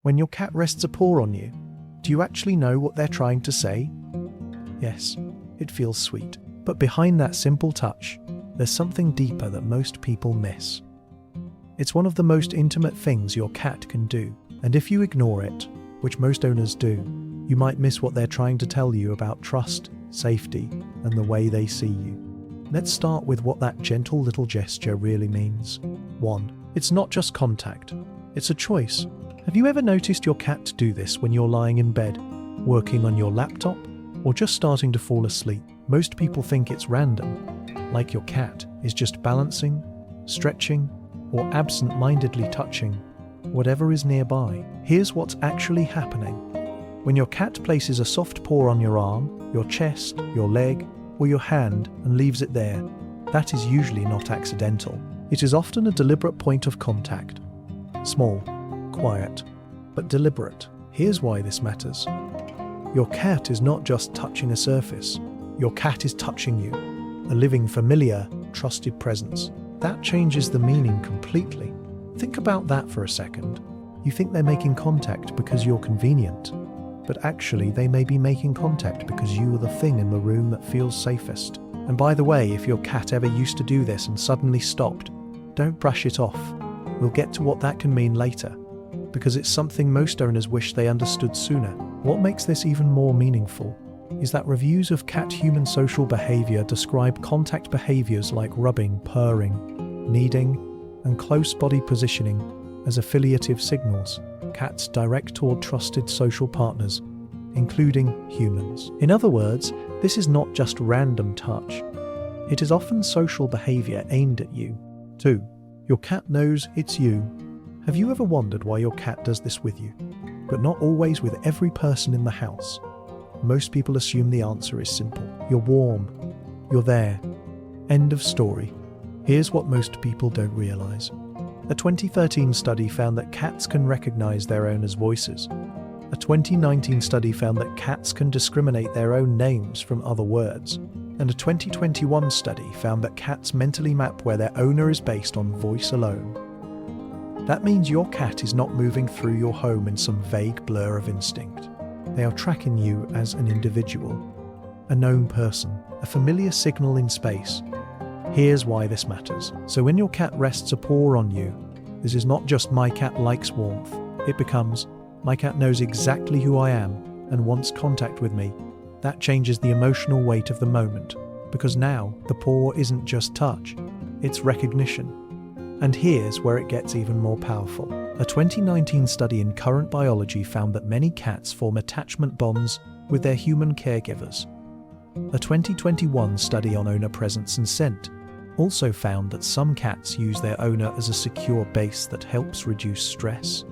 When your cat rests a paw on you, do you actually know what they're trying to say? Yes, it feels sweet. But behind that simple touch, there's something deeper that most people miss. It's one of the most intimate things your cat can do, and if you ignore it, which most owners do, you might miss what they're trying to tell you about trust, safety, and the way they see you. Let's start with what that gentle little gesture really means. 1. It's not just contact, it's a choice. Have you ever noticed your cat do this when you're lying in bed, working on your laptop, or just starting to fall asleep? Most people think it's random, like your cat is just balancing, stretching, or absent-mindedly touching whatever is nearby. Here's what's actually happening. When your cat places a soft paw on your arm, your chest, your leg, or your hand and leaves it there, that is usually not accidental. It is often a deliberate point of contact. Small, quiet, but deliberate. Here's why this matters. Your cat is not just touching a surface. Your cat is touching you, a living, familiar, trusted presence. That changes the meaning completely. Think about that for a second. You think they're making contact because you're convenient, but actually they may be making contact because you are the thing in the room that feels safest. And by the way, if your cat ever used to do this and suddenly stopped, don't brush it off. We'll get to what that can mean later, because it's something most owners wish they understood sooner. What makes this even more meaningful is that reviews of cat-human social behavior describe contact behaviors like rubbing, purring, kneading, and close body positioning as affiliative signals cats direct toward trusted social partners, including humans. In other words, this is not just random touch. It is often social behavior aimed at you. 2. Your cat knows it's you. Have you ever wondered why your cat does this with you, but not always with every person in the house? Most people assume the answer is simple. You're warm. You're there. End of story. Here's what most people don't realize. A 2013 study found that cats can recognize their owners' voices. A 2019 study found that cats can discriminate their own names from other words. And a 2021 study found that cats mentally map where their owner is based on voice alone. That means your cat is not moving through your home in some vague blur of instinct. They are tracking you as an individual, a known person, a familiar signal in space. Here's why this matters. So when your cat rests a paw on you, this is not just my cat likes warmth. It becomes, my cat knows exactly who I am and wants contact with me. That changes the emotional weight of the moment, because now the paw isn't just touch, it's recognition. And here's where it gets even more powerful. A 2019 study in Current Biology found that many cats form attachment bonds with their human caregivers. A 2021 study on owner presence and scent also found that some cats use their owner as a secure base that helps reduce stress.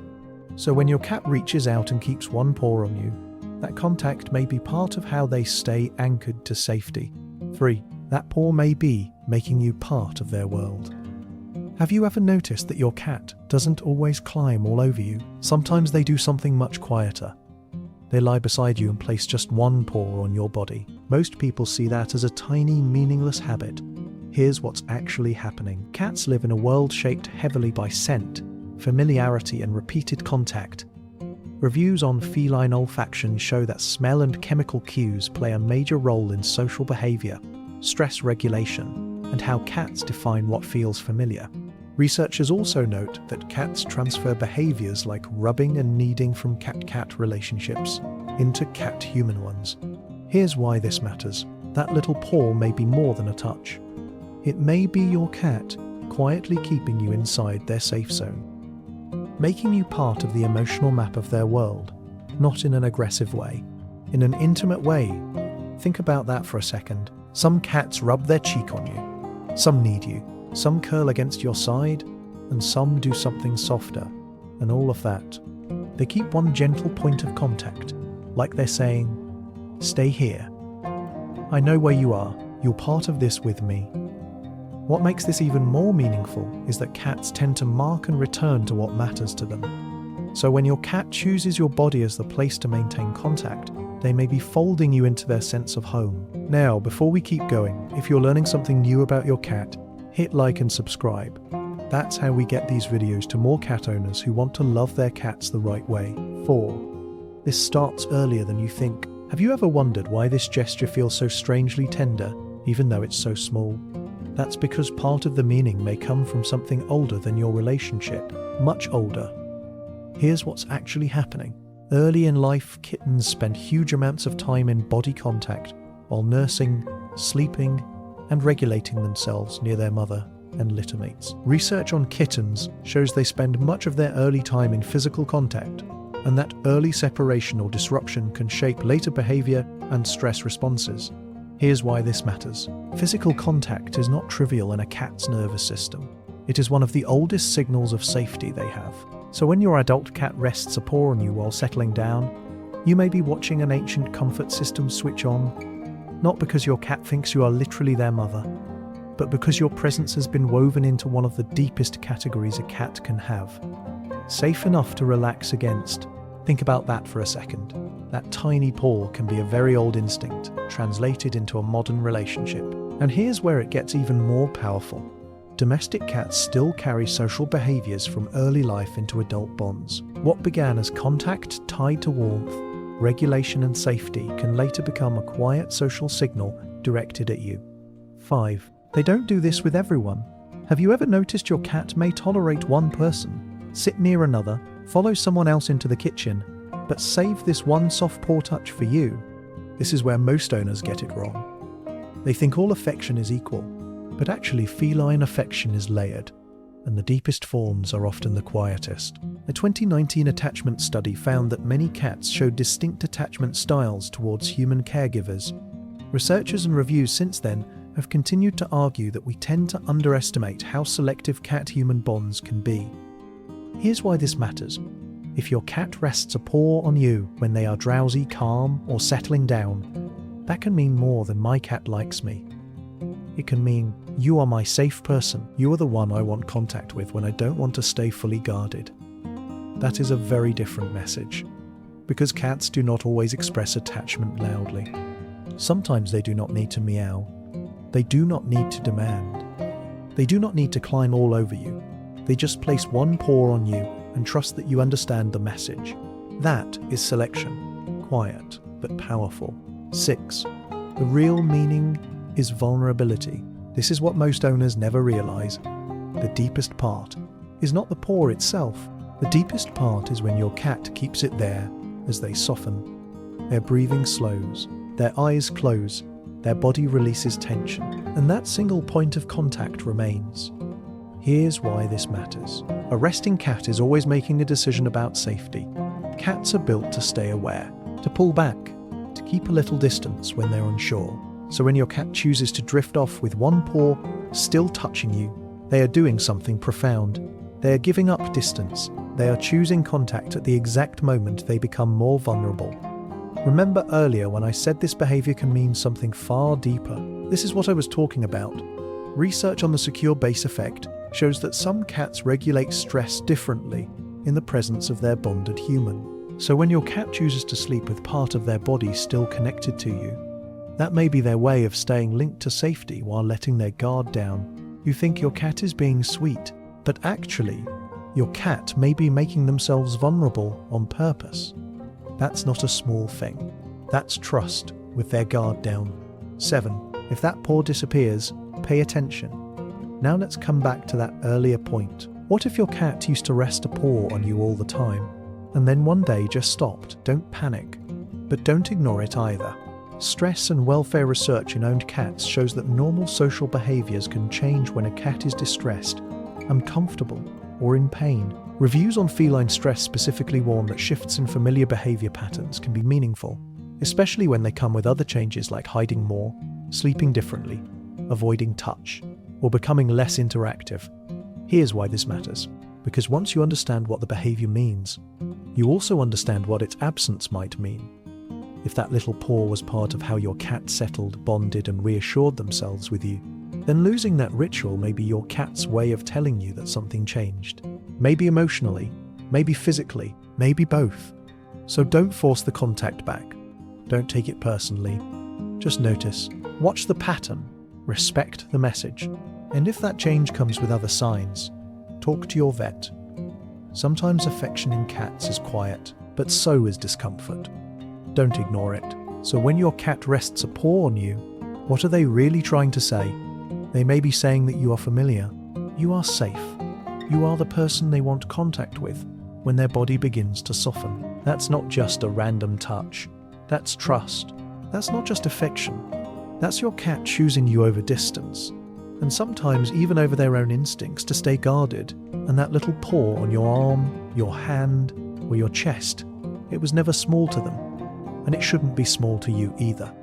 So when your cat reaches out and keeps one paw on you, that contact may be part of how they stay anchored to safety. 3. That paw may be making you part of their world. Have you ever noticed that your cat doesn't always climb all over you? Sometimes they do something much quieter. They lie beside you and place just one paw on your body. Most people see that as a tiny, meaningless habit. Here's what's actually happening. Cats live in a world shaped heavily by scent, familiarity, and repeated contact. Reviews on feline olfaction show that smell and chemical cues play a major role in social behavior, stress regulation, and how cats define what feels familiar. Researchers also note that cats transfer behaviors like rubbing and kneading from cat-cat relationships into cat-human ones. Here's why this matters. That little paw may be more than a touch. It may be your cat quietly keeping you inside their safe zone, making you part of the emotional map of their world, not in an aggressive way, in an intimate way. Think about that for a second. Some cats rub their cheek on you, some knead you, some curl against your side, and some do something softer, and all of that. They keep one gentle point of contact, like they're saying, "Stay here. I know where you are. You're part of this with me." What makes this even more meaningful is that cats tend to mark and return to what matters to them. So when your cat chooses your body as the place to maintain contact, they may be folding you into their sense of home. Now, before we keep going, if you're learning something new about your cat, hit like and subscribe. That's how we get these videos to more cat owners who want to love their cats the right way. 4. This starts earlier than you think. Have you ever wondered why this gesture feels so strangely tender, even though it's so small? That's because part of the meaning may come from something older than your relationship, much older. Here's what's actually happening. Early in life, kittens spend huge amounts of time in body contact while nursing, sleeping, and regulating themselves near their mother and litter mates. Research on kittens shows they spend much of their early time in physical contact, and that early separation or disruption can shape later behavior and stress responses. Here's why this matters. Physical contact is not trivial in a cat's nervous system. It is one of the oldest signals of safety they have. So when your adult cat rests a paw on you while settling down, you may be watching an ancient comfort system switch on, not because your cat thinks you are literally their mother, but because your presence has been woven into one of the deepest categories a cat can have. Safe enough to relax against. Think about that for a second. That tiny paw can be a very old instinct, translated into a modern relationship. And here's where it gets even more powerful. Domestic cats still carry social behaviors from early life into adult bonds. What began as contact tied to warmth, regulation and safety can later become a quiet social signal directed at you. 5. They don't do this with everyone. Have you ever noticed your cat may tolerate one person, sit near another, follow someone else into the kitchen, but save this one soft paw touch for you? This is where most owners get it wrong. They think all affection is equal, but actually feline affection is layered, and the deepest forms are often the quietest. A 2019 attachment study found that many cats showed distinct attachment styles towards human caregivers. Researchers and reviews since then have continued to argue that we tend to underestimate how selective cat-human bonds can be. Here's why this matters. If your cat rests a paw on you when they are drowsy, calm, or settling down, that can mean more than "my cat likes me." It can mean, "You are my safe person. You are the one I want contact with when I don't want to stay fully guarded." That is a very different message, because cats do not always express attachment loudly. Sometimes they do not need to meow. They do not need to demand. They do not need to climb all over you. They just place one paw on you and trust that you understand the message. That is selection, quiet but powerful. 6. The real meaning is vulnerability. This is what most owners never realize. The deepest part is not the paw itself. The deepest part is when your cat keeps it there as they soften. Their breathing slows, their eyes close, their body releases tension, and that single point of contact remains. Here's why this matters. A resting cat is always making a decision about safety. Cats are built to stay aware, to pull back, to keep a little distance when they're unsure. So when your cat chooses to drift off with one paw still touching you, they are doing something profound. They are giving up distance. They are choosing contact at the exact moment they become more vulnerable. Remember earlier when I said this behavior can mean something far deeper? This is what I was talking about. Research on the secure base effect shows that some cats regulate stress differently in the presence of their bonded human. So when your cat chooses to sleep with part of their body still connected to you, that may be their way of staying linked to safety while letting their guard down. You think your cat is being sweet, but actually, your cat may be making themselves vulnerable on purpose. That's not a small thing. That's trust with their guard down. 7. If that paw disappears, pay attention. Now let's come back to that earlier point. What if your cat used to rest a paw on you all the time, and then one day just stopped? Don't panic, but don't ignore it either. Stress and welfare research in owned cats shows that normal social behaviors can change when a cat is distressed, uncomfortable, or in pain. Reviews on feline stress specifically warn that shifts in familiar behavior patterns can be meaningful, especially when they come with other changes like hiding more, sleeping differently, avoiding touch, or becoming less interactive. Here's why this matters. Because once you understand what the behavior means, you also understand what its absence might mean. If that little paw was part of how your cat settled, bonded, and reassured themselves with you, then losing that ritual may be your cat's way of telling you that something changed. Maybe emotionally, maybe physically, maybe both. So don't force the contact back. Don't take it personally. Just notice, watch the pattern, respect the message. And if that change comes with other signs, Talk to your vet. Sometimes affection in cats is quiet, but so is discomfort. Don't ignore it. So when your cat rests a paw on you, what are they really trying to say? They may be saying that you are familiar, you are safe, you are the person they want contact with when their body begins to soften. That's not just a random touch. That's trust. That's not just affection. That's your cat choosing you over distance, and sometimes even over their own instincts to stay guarded. And that little paw on your arm, your hand, or your chest, it was never small to them, and it shouldn't be small to you either.